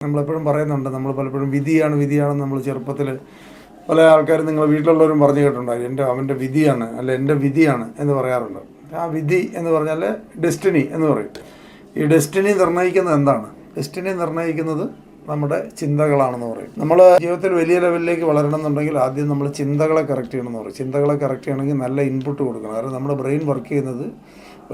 നമ്മളെപ്പോഴും പറയുന്നുണ്ട്, നമ്മൾ പലപ്പോഴും വിധിയാണെന്ന് നമ്മൾ ചെറുപ്പത്തിൽ പല ആൾക്കാരും നിങ്ങൾ വീട്ടിലുള്ളവരും പറഞ്ഞു കേട്ടിട്ടുണ്ടാകും. അവൻ്റെ വിധിയാണ്, അല്ല എൻ്റെ വിധിയാണ് എന്ന് പറയാറുണ്ട്. ആ വിധി എന്ന് പറഞ്ഞാൽ ഡെസ്റ്റിനി എന്ന് പറയും. ഈ ഡെസ്റ്റിനി നിർണ്ണയിക്കുന്നത് എന്താണ്? ഡെസ്റ്റിനി നിർണ്ണയിക്കുന്നത് നമ്മുടെ ചിന്തകളാണെന്ന് പറയും. നമ്മൾ ജീവിതത്തിൽ വലിയ ലെവലിലേക്ക് വളരണം എന്നുണ്ടെങ്കിൽ ആദ്യം നമ്മൾ ചിന്തകളെ കറക്റ്റ് ചെയ്യണമെന്ന് പറയും. ചിന്തകളെ കറക്റ്റ് ചെയ്യണമെങ്കിൽ നല്ല ഇൻപുട്ട് കൊടുക്കണം. കാരണം നമ്മുടെ ബ്രെയിൻ വർക്ക് ചെയ്യുന്നത്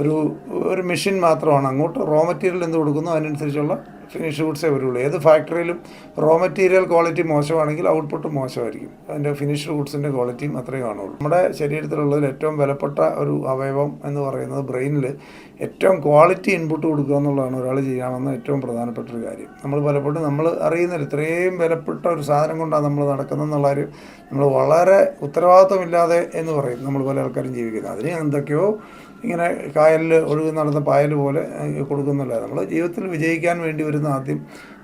ഒരു മെഷീൻ മാത്രമാണ്. അങ്ങോട്ട് റോ മെറ്റീരിയൽ എന്ത് കൊടുക്കുന്നു അതിനനുസരിച്ചുള്ള ഫിനിഷ് ഗുഡ്സേ വരുള്ളൂ. ഏത് ഫാക്ടറിയിലും റോ മെറ്റീരിയൽ ക്വാളിറ്റി മോശമാണെങ്കിൽ ഔട്ട്പുട്ട് മോശമായിരിക്കും. അതിൻ്റെ ഫിനിഷ്ഡ് ഗുഡ്സിൻ്റെ ക്വാളിറ്റിയും അത്രയും കാണുള്ളൂ. നമ്മുടെ ശരീരത്തിലുള്ളതിൽ ഏറ്റവും വിലപ്പെട്ട ഒരു അവയവം എന്ന് പറയുന്നത് ബ്രെയിനിൽ ഏറ്റവും ക്വാളിറ്റി ഇൻപുട്ട് കൊടുക്കുക എന്നുള്ളതാണ് ഒരാൾ ചെയ്യാമെന്ന ഏറ്റവും പ്രധാനപ്പെട്ട ഒരു കാര്യം. നമ്മൾ പലപ്പോഴും നമ്മൾ അറിയുന്നില്ല ഇത്രയും വിലപ്പെട്ട ഒരു സാധനം കൊണ്ടാണ് നമ്മൾ നടക്കുന്നതെന്നുള്ള കാര്യം നമ്മൾ വളരെ ഉത്തരവാദിത്വമില്ലാതെ എന്ന് പറയും നമ്മൾ പല ആൾക്കാരും ജീവിക്കുന്നത്. അതിന് എന്തൊക്കെയോ ഇങ്ങനെ കായലിൽ ഒഴുകി നടന്ന പായൽ പോലെ കൊടുക്കുന്നില്ല. നമ്മൾ ജീവിതത്തിൽ വിജയിക്കാൻ വേണ്ടി വരുന്ന ആദ്യം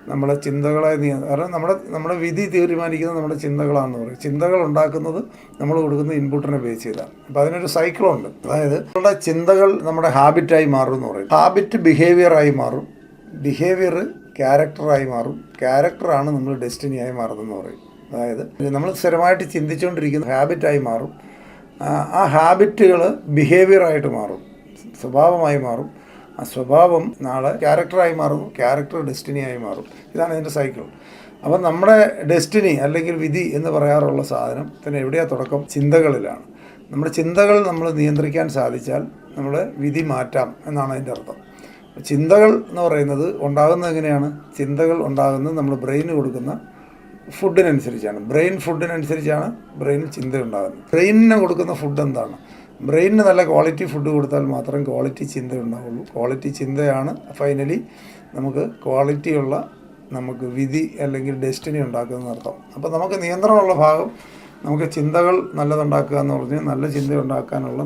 നമ്മുടെ ചിന്തകളെ കാരണം നമ്മുടെ വിധി തീരുമാനിക്കുന്നത് നമ്മുടെ ചിന്തകളാണെന്ന് പറയും. ചിന്തകൾ ഉണ്ടാക്കുന്നത് നമ്മൾ കൊടുക്കുന്ന ഇൻപുട്ടിനെ ബേസ് ചെയ്താണ്. അപ്പോൾ അതിനൊരു സൈക്കിളുണ്ട്. അതായത് നമ്മുടെ ചിന്തകൾ നമ്മുടെ ഹാബിറ്റായി മാറും എന്ന് പറയും. ഹാബിറ്റ് ബിഹേവിയറായി മാറും, ബിഹേവിയർ ക്യാരക്ടറായി മാറും, ക്യാരക്ടറാണ് നമ്മൾ ഡെസ്റ്റിനിയായി മാറുന്നതെന്ന് പറയും. അതായത് നമ്മൾ സ്ഥിരമായിട്ട് ചിന്തിച്ചുകൊണ്ടിരിക്കുന്ന ഹാബിറ്റായി മാറും. ആ ഹാബിറ്റുകൾ ബിഹേവിയറായിട്ട് മാറും, സ്വഭാവമായി മാറും. ആ സ്വഭാവം നാളെ ക്യാരക്ടറായി മാറുന്നു, ക്യാരക്ടർ ഡെസ്റ്റിനിയായി മാറും. ഇതാണ് ഇതിൻ്റെ സൈക്കിൾ. അപ്പം നമ്മുടെ ഡെസ്റ്റിനി അല്ലെങ്കിൽ വിധി എന്ന് പറയാറുള്ള സാധനം തന്നെ എവിടെയാണ് തുടക്കം? ചിന്തകളിലാണ്. നമ്മുടെ ചിന്തകൾ നമ്മൾ നിയന്ത്രിക്കാൻ സാധിച്ചാൽ നമ്മുടെ വിധി മാറ്റാം എന്നാണ് അതിൻ്റെ അർത്ഥം. ചിന്തകൾ എന്ന് പറയുന്നത് ഉണ്ടാകുന്നത് എങ്ങനെയാണ്? ചിന്തകൾ ഉണ്ടാകുന്നത് നമ്മൾ ബ്രെയിന് കൊടുക്കുന്ന ഫുഡിനനുസരിച്ചാണ്. ഫുഡിനനുസരിച്ചാണ് ബ്രെയിനിൽ ചിന്ത ഉണ്ടാകുന്നത്. ബ്രെയിനിന് കൊടുക്കുന്ന ഫുഡ് എന്താണ്? ബ്രെയിനിന് നല്ല ക്വാളിറ്റി ഫുഡ് കൊടുത്താൽ മാത്രം ക്വാളിറ്റി ചിന്ത ഉണ്ടാവുള്ളൂ. ക്വാളിറ്റി ചിന്തയാണ് ഫൈനലി നമുക്ക് വിധി അല്ലെങ്കിൽ ഡെസ്റ്റിനി ഉണ്ടാക്കുന്നതിനർത്ഥം. അപ്പോൾ നമുക്ക് നിയന്ത്രണമുള്ള ഭാഗം നമുക്ക് ചിന്തകൾ നല്ലതുണ്ടാക്കുക എന്ന് പറഞ്ഞാൽ നല്ല ചിന്ത ഉണ്ടാക്കാനുള്ള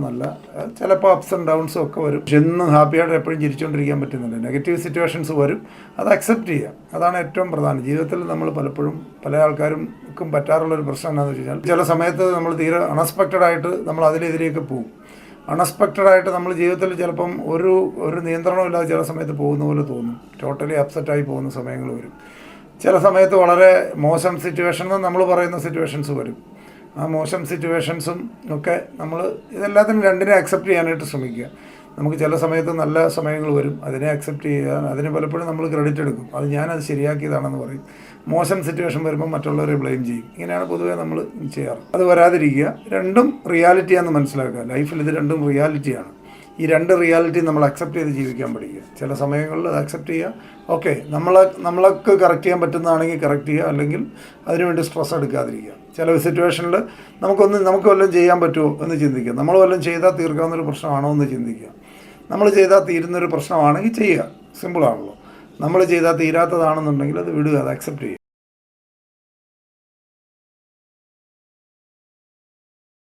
ചിലപ്പോൾ അപ്സ് ആൻഡ് ഡൗൺസും ഒക്കെ വരും. എന്നും ഹാപ്പിയായിട്ട് എപ്പോഴും ചിരിച്ചുകൊണ്ടിരിക്കാൻ പറ്റുന്നില്ല. നെഗറ്റീവ് സിറ്റുവേഷൻസ് വരും, അത് അക്സെപ്റ്റ് ചെയ്യുക. അതാണ് ഏറ്റവും പ്രധാനം. ജീവിതത്തിൽ നമ്മൾ പലപ്പോഴും പല ആൾക്കാർക്കും പറ്റാറുള്ളൊരു പ്രശ്നം എന്താണെന്ന് വെച്ച് കഴിഞ്ഞാൽ ചില സമയത്ത് നമ്മൾ തീരെ അൺഎക്സ്പെക്റ്റഡായിട്ട് നമ്മൾ അതിലെതിരെയൊക്കെ പോകും. അൺഎക്സ്പെക്റ്റഡായിട്ട് നമ്മൾ ജീവിതത്തിൽ ചിലപ്പം ഒരു നിയന്ത്രണമില്ലാതെ ചില സമയത്ത് പോകുന്ന പോലെ തോന്നും. ടോട്ടലി അപ്സെറ്റായി പോകുന്ന സമയങ്ങൾ വരും. ചില സമയത്ത് വളരെ മോശം സിറ്റുവേഷൻ എന്ന് നമ്മൾ പറയുന്ന സിറ്റുവേഷൻസ് വരും. ആ മോശം സിറ്റുവേഷൻസും ഒക്കെ നമ്മൾ ഇതെല്ലാത്തിനും രണ്ടിനെ അക്സെപ്റ്റ് ചെയ്യാനായിട്ട് ശ്രമിക്കുക. നമുക്ക് ചില സമയത്ത് നല്ല സമയങ്ങൾ വരും, അതിനെ അക്സെപ്റ്റ് ചെയ്യാൻ അതിന് പലപ്പോഴും നമ്മൾ ക്രെഡിറ്റ് എടുക്കും. ഞാനത് ശരിയാക്കിയതാണെന്ന് പറയും. മോശം സിറ്റുവേഷൻ വരുമ്പോൾ മറ്റുള്ളവരെ ബ്ലെയിം ചെയ്യും. ഇങ്ങനെയാണ് പൊതുവേ നമ്മൾ ചെയ്യാറ്. അത് വരാതിരിക്കുക. രണ്ടും റിയാലിറ്റിയാണെന്ന് മനസ്സിലാക്കുക. ലൈഫിൽ ഇത് രണ്ടും റിയാലിറ്റിയാണ്. ഈ രണ്ട് റിയാലിറ്റി നമ്മൾ അക്സെപ്റ്റ് ചെയ്ത് ജീവിക്കാൻ പഠിക്കുക. ചില സമയങ്ങളിൽ അത് അക്സെപ്റ്റ് ചെയ്യുക. ഓക്കെ, നമ്മളൊക്കെ കറക്റ്റ് ചെയ്യാൻ പറ്റുന്നതാണെങ്കിൽ കറക്റ്റ് ചെയ്യുക, അല്ലെങ്കിൽ അതിനുവേണ്ടി സ്ട്രെസ് എടുക്കാതിരിക്കുക. ചില സിറ്റുവേഷനിൽ നമുക്ക് വല്ലതും ചെയ്യാൻ പറ്റുമോ എന്ന് ചിന്തിക്കുക. നമ്മൾ വല്ലതും ചെയ്താൽ തീർക്കാവുന്നൊരു പ്രശ്നമാണോ എന്ന് ചിന്തിക്കുക. നമ്മൾ ചെയ്താൽ തീരുന്നൊരു പ്രശ്നമാണെങ്കിൽ ചെയ്യുക, സിമ്പിളാണല്ലോ. നമ്മൾ ചെയ്താൽ തീരാത്തതാണെന്നുണ്ടെങ്കിൽ അത് വിടുക, അത് അക്സെപ്റ്റ് ചെയ്യുക.